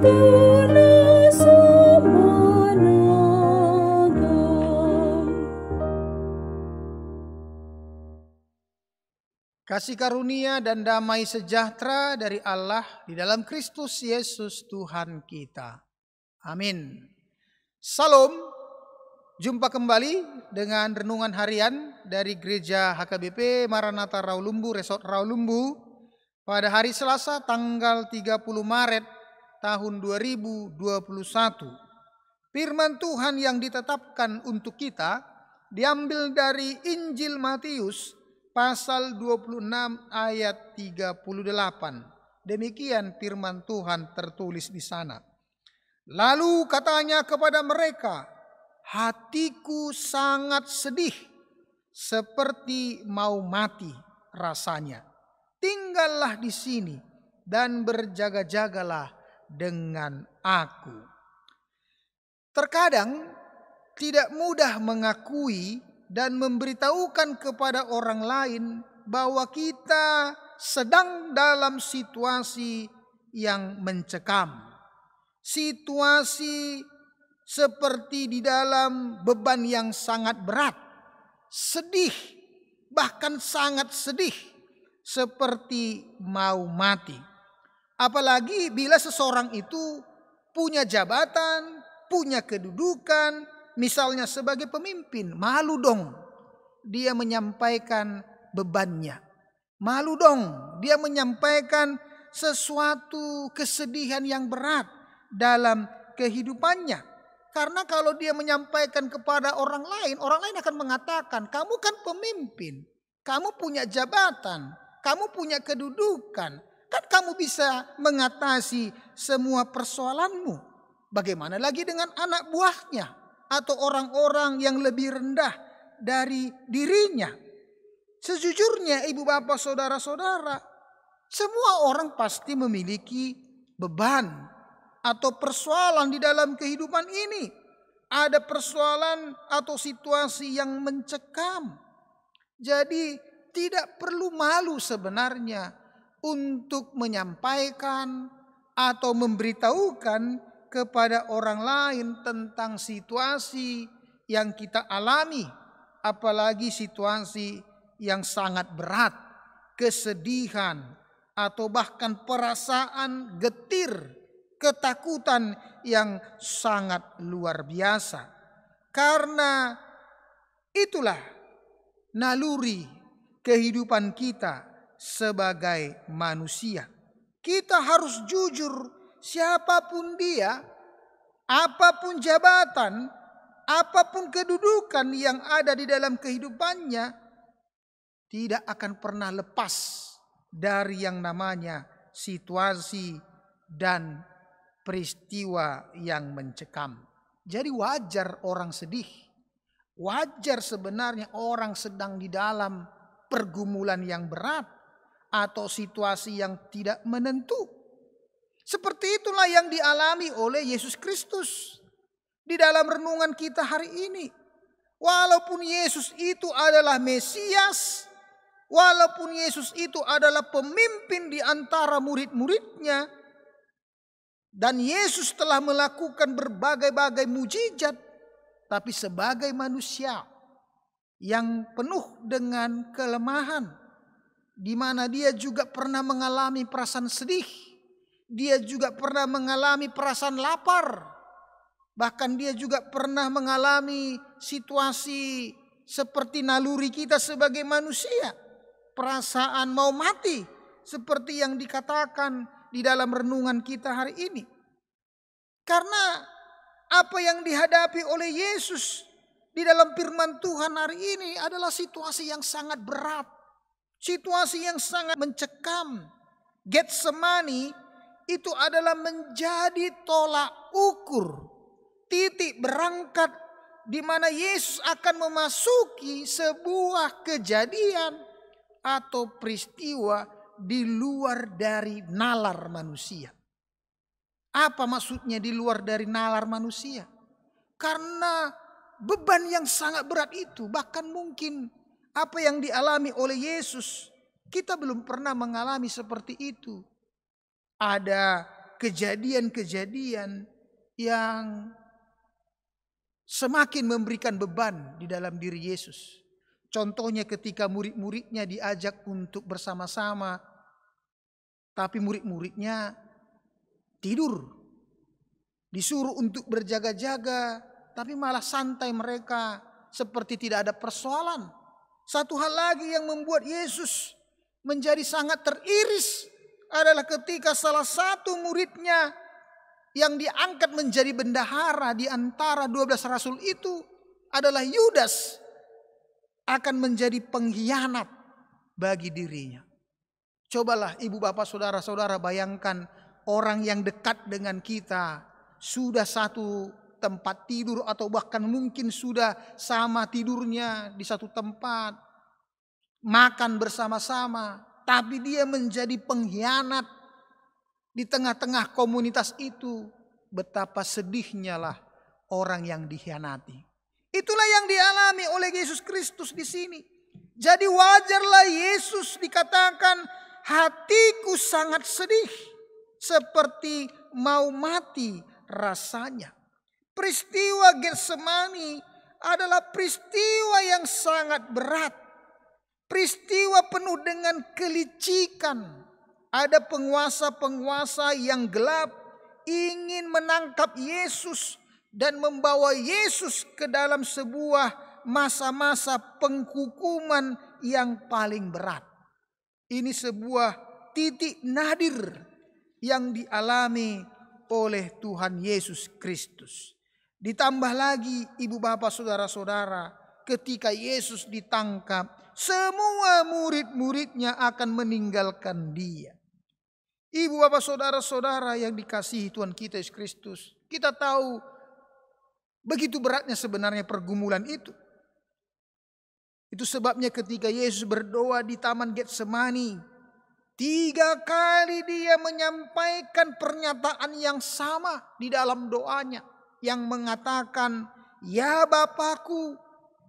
terasa menangis. Kasih karunia dan damai sejahtera dari Allah di dalam Kristus Yesus Tuhan kita. Amin. Salam. Jumpa kembali dengan renungan harian dari Gereja HKBP Maranatha Rawalumbu, Resort Rawalumbu pada hari Selasa tanggal 30 Maret tahun 2021. Firman Tuhan yang ditetapkan untuk kita diambil dari Injil Matius pasal 26 ayat 38. Demikian firman Tuhan tertulis di sana. Lalu katanya kepada mereka, hatiku sangat sedih, seperti mau mati rasanya. Tinggallah di sini dan berjaga-jagalah dengan aku. Terkadang tidak mudah mengakui dan memberitahukan kepada orang lain bahwa kita sedang dalam situasi yang mencekam. Situasi seperti di dalam beban yang sangat berat, sedih, bahkan sangat sedih, seperti mau mati. Apalagi bila seseorang itu punya jabatan, punya kedudukan, misalnya sebagai pemimpin, malu dong dia menyampaikan bebannya. Malu dong dia menyampaikan sesuatu kesedihan yang berat dalam kehidupannya. Karena kalau dia menyampaikan kepada orang lain akan mengatakan, kamu kan pemimpin, kamu punya jabatan, kamu punya kedudukan, kan kamu bisa mengatasi semua persoalanmu. Bagaimana lagi dengan anak buahnya atau orang-orang yang lebih rendah dari dirinya? Sejujurnya ibu bapak saudara-saudara, semua orang pasti memiliki beban atau persoalan di dalam kehidupan ini. Ada persoalan atau situasi yang mencekam. Jadi tidak perlu malu sebenarnya untuk menyampaikan atau memberitahukan kepada orang lain tentang situasi yang kita alami. Apalagi situasi yang sangat berat, kesedihan, atau bahkan perasaan getir, ketakutan yang sangat luar biasa. Karena itulah naluri kehidupan kita sebagai manusia. Kita harus jujur, siapapun dia, apapun jabatan, apapun kedudukan yang ada di dalam kehidupannya, tidak akan pernah lepas dari yang namanya situasi dan peristiwa yang mencekam. Jadi wajar orang sedih. Wajar sebenarnya orang sedang di dalam pergumulan yang berat atau situasi yang tidak menentu. Seperti itulah yang dialami oleh Yesus Kristus di dalam renungan kita hari ini. Walaupun Yesus itu adalah Mesias, walaupun Yesus itu adalah pemimpin di antara murid-muridnya, dan Yesus telah melakukan berbagai-bagai mujizat, tapi sebagai manusia yang penuh dengan kelemahan, di mana dia juga pernah mengalami perasaan sedih, dia juga pernah mengalami perasaan lapar, bahkan dia juga pernah mengalami situasi seperti naluri kita sebagai manusia, perasaan mau mati, seperti yang dikatakan di dalam renungan kita hari ini. Karena apa yang dihadapi oleh Yesus di dalam firman Tuhan hari ini adalah situasi yang sangat berat, situasi yang sangat mencekam. Getsemani itu adalah menjadi tolak ukur, titik berangkat di mana Yesus akan memasuki sebuah kejadian atau peristiwa di luar dari nalar manusia. Apa maksudnya di luar dari nalar manusia? Karena beban yang sangat berat itu, bahkan mungkin apa yang dialami oleh Yesus, kita belum pernah mengalami seperti itu. Ada kejadian-kejadian yang semakin memberikan beban di dalam diri Yesus. Contohnya ketika murid-muridnya diajak untuk bersama-sama, tapi murid-muridnya tidur. Disuruh untuk berjaga-jaga, tapi malah santai mereka seperti tidak ada persoalan. Satu hal lagi yang membuat Yesus menjadi sangat teriris adalah ketika salah satu muridnya yang diangkat menjadi bendahara di antara 12 rasul itu adalah Yudas akan menjadi pengkhianat bagi dirinya. Cobalah ibu bapak saudara-saudara bayangkan orang yang dekat dengan kita sudah satu tempat tidur atau bahkan mungkin sudah sama tidurnya di satu tempat, makan bersama-sama, tapi dia menjadi pengkhianat di tengah-tengah komunitas itu. Betapa sedihnya lah orang yang dikhianati. Itulah yang dialami oleh Yesus Kristus di sini. Jadi wajarlah Yesus dikatakan hatiku sangat sedih, seperti mau mati rasanya. Peristiwa Getsemani adalah peristiwa yang sangat berat. Peristiwa penuh dengan kelicikan. Ada penguasa-penguasa yang gelap ingin menangkap Yesus dan membawa Yesus ke dalam sebuah masa-masa penghukuman yang paling berat. Ini sebuah titik nadir yang dialami oleh Tuhan Yesus Kristus. Ditambah lagi ibu bapak saudara-saudara, ketika Yesus ditangkap, semua murid-muridnya akan meninggalkan dia. Ibu bapak saudara-saudara yang dikasihi Tuhan kita Yesus Kristus, kita tahu begitu beratnya sebenarnya pergumulan itu. Itu sebabnya ketika Yesus berdoa di Taman Getsemani, 3 kali dia menyampaikan pernyataan yang sama di dalam doanya. Yang mengatakan, ya Bapakku,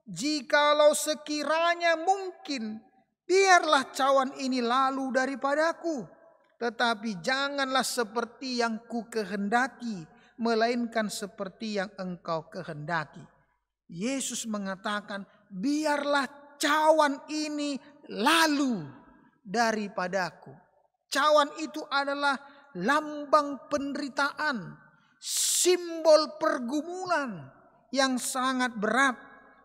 jikalau sekiranya mungkin, biarlah cawan ini lalu daripadaku. Tetapi janganlah seperti yang ku kehendaki, melainkan seperti yang engkau kehendaki. Yesus mengatakan, biarlah cawan ini lalu daripadaku. Cawan itu adalah lambang penderitaan, simbol pergumulan yang sangat berat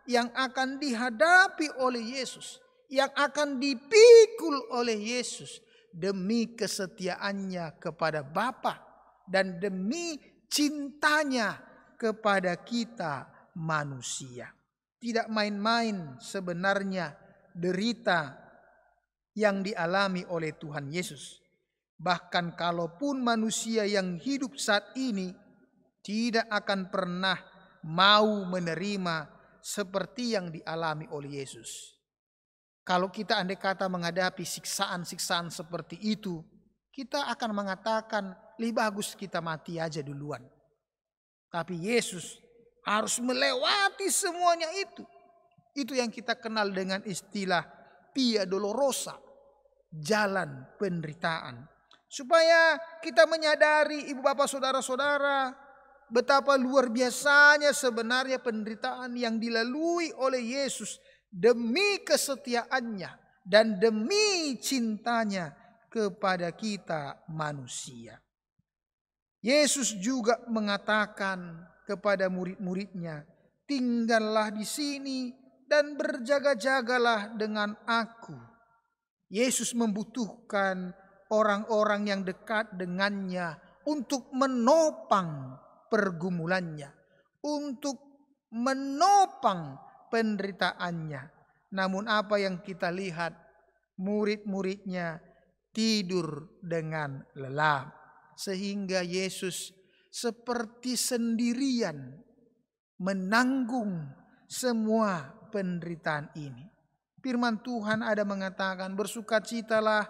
yang akan dihadapi oleh Yesus, yang akan dipikul oleh Yesus demi kesetiaannya kepada Bapa dan demi cintanya kepada kita manusia. Tidak main-main sebenarnya derita yang dialami oleh Tuhan Yesus. Bahkan kalaupun manusia yang hidup saat ini tidak akan pernah mau menerima seperti yang dialami oleh Yesus. Kalau kita andai kata menghadapi siksaan-siksaan seperti itu, kita akan mengatakan lebih bagus kita mati aja duluan. Tapi Yesus harus melewati semuanya itu. Itu yang kita kenal dengan istilah Via Dolorosa, jalan penderitaan. Supaya kita menyadari ibu bapak saudara-saudara, betapa luar biasanya sebenarnya penderitaan yang dilalui oleh Yesus demi kesetiaannya dan demi cintanya kepada kita manusia. Yesus juga mengatakan kepada murid-muridnya, tinggallah di sini dan berjaga-jagalah dengan aku. Yesus membutuhkan orang-orang yang dekat dengannya untuk menopang pergumulannya, untuk menopang penderitaannya. Namun apa yang kita lihat, murid-muridnya tidur dengan lelap. Sehingga Yesus seperti sendirian menanggung semua penderitaan ini. Firman Tuhan ada mengatakan, bersukacitalah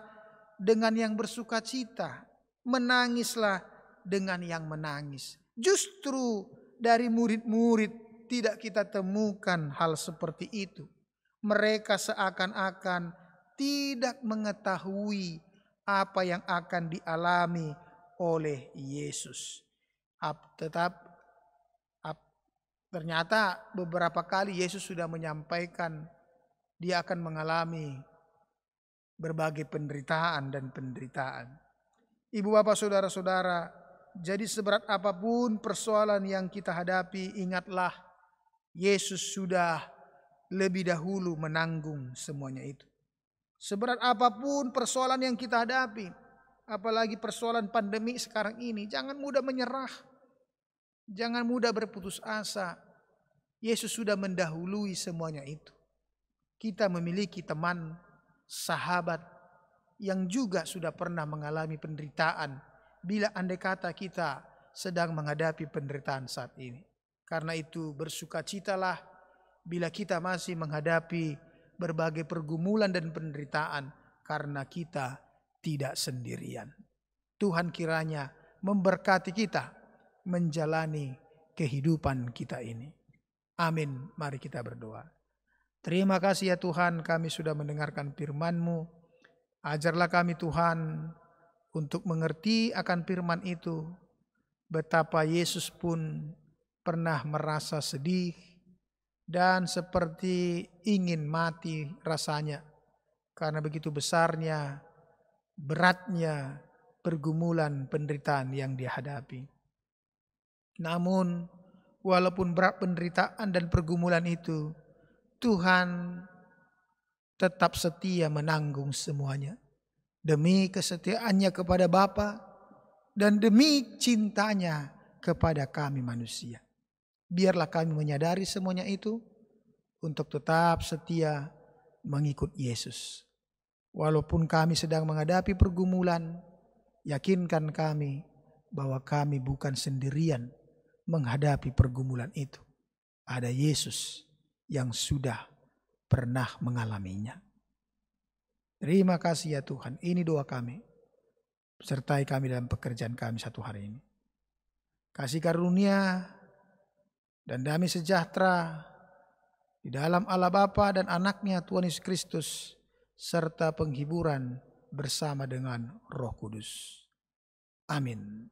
dengan yang bersukacita, menangislah dengan yang menangis. Justru dari murid-murid tidak kita temukan hal seperti itu. Mereka seakan-akan tidak mengetahui apa yang akan dialami oleh Yesus. Ternyata beberapa kali Yesus sudah menyampaikan dia akan mengalami berbagai penderitaan dan penderitaan. Ibu bapak saudara-saudara, jadi seberat apapun persoalan yang kita hadapi, ingatlah Yesus sudah lebih dahulu menanggung semuanya itu. Seberat apapun persoalan yang kita hadapi, apalagi persoalan pandemi sekarang ini, jangan mudah menyerah. Jangan mudah berputus asa. Yesus sudah mendahului semuanya itu. Kita memiliki teman, sahabat yang juga sudah pernah mengalami penderitaan bila andai kata kita sedang menghadapi penderitaan saat ini. Karena itu bersukacitalah bila kita masih menghadapi berbagai pergumulan dan penderitaan, karena kita tidak sendirian. Tuhan kiranya memberkati kita menjalani kehidupan kita ini. Amin. Mari kita berdoa. Terima kasih ya Tuhan, kami sudah mendengarkan firman-Mu. Ajarlah kami Tuhan untuk mengerti akan firman itu. Betapa Yesus pun pernah merasa sedih dan seperti ingin mati rasanya, karena begitu besarnya, beratnya pergumulan penderitaan yang dia hadapi. Namun walaupun berat penderitaan dan pergumulan itu, Tuhan tetap setia menanggung semuanya. Demi kesetiaannya kepada Bapa dan demi cintanya kepada kami manusia. Biarlah kami menyadari semuanya itu untuk tetap setia mengikut Yesus. Walaupun kami sedang menghadapi pergumulan, yakinkan kami bahwa kami bukan sendirian menghadapi pergumulan itu. Ada Yesus yang sudah pernah mengalaminya. Terima kasih ya Tuhan. Ini doa kami. Sertai kami dalam pekerjaan kami satu hari ini. Kasih karunia dan damai sejahtera di dalam Allah Bapa dan Anaknya Tuhan Yesus Kristus, serta penghiburan bersama dengan Roh Kudus. Amin.